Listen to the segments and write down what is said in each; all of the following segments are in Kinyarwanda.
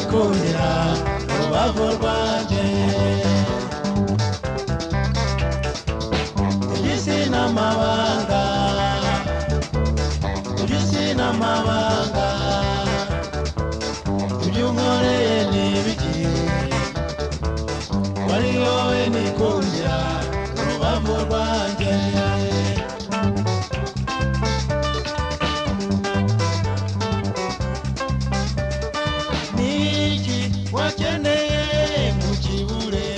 nikundira rubavu rwanje isi n'amabanga iby'unkoreye n'ibiki wari wowe nikundira rubavu rwanje niki wakeneye mu kibure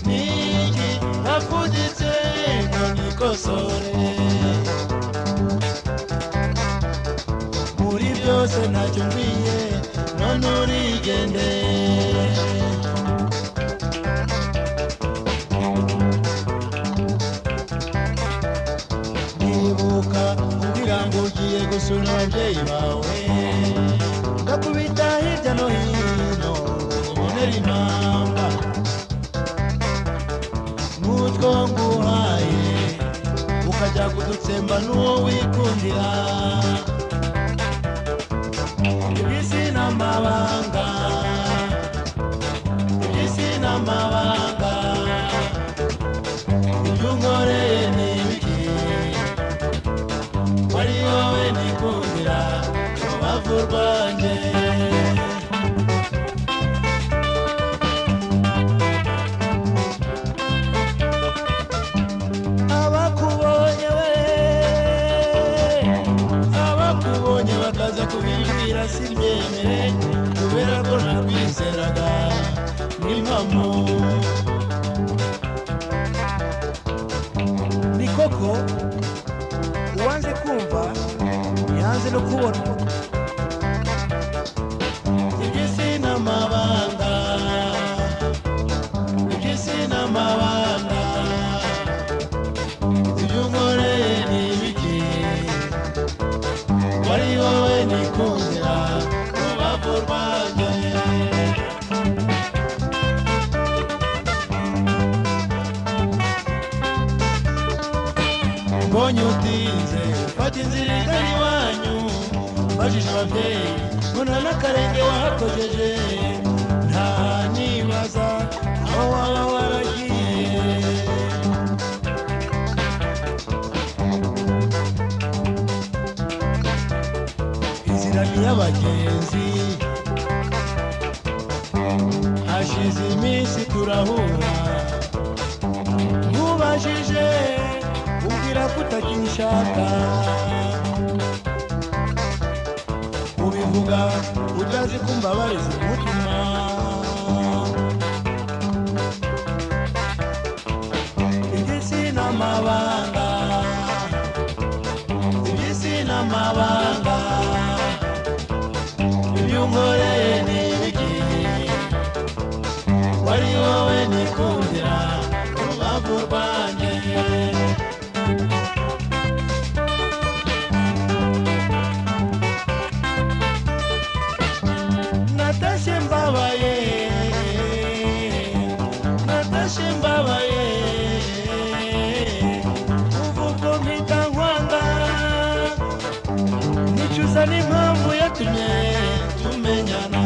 niki nafuditse ngo nikosore muri byose ntacyo nkwiye none urigende nibuka kugira ngo ugiye gusura ababyeyi bawe ngakubita hirya no hino ubonera impamba n'utwo nguhaye ukajya kudutsemba n'uwo wikundira iby'isi n'amabanga iby'unkoreye n'ibiki wari wowe nikundira rubavu rwanje abakubonye bakaza kubibwira simbyemere kubera ko nakwizeraga n'impamo ni koko uwanze kumva yanze no kubona iby'isi n'amabanga iby'unkoreye n'ibiki wari wowe nikundira rubavu rwanjye mbonye utinze fata inzira igana iwanyu mbajije ababyeyi mbona n'akarenge wahakojeje nta nibaza aho waba waragiye inzira ni y'abagenzi hashize iminsi turahura nkubajije umbwira ko utakinshaka ubivuga utazi kumbabariza umutima iby'isi n'amabanga iby'unkoreye n'ibiki wari wowe nikundira rubavu rwanjye natashye mbabaye uvuga mpita nkwanga nicuza n'impamvu yatumye tumenyana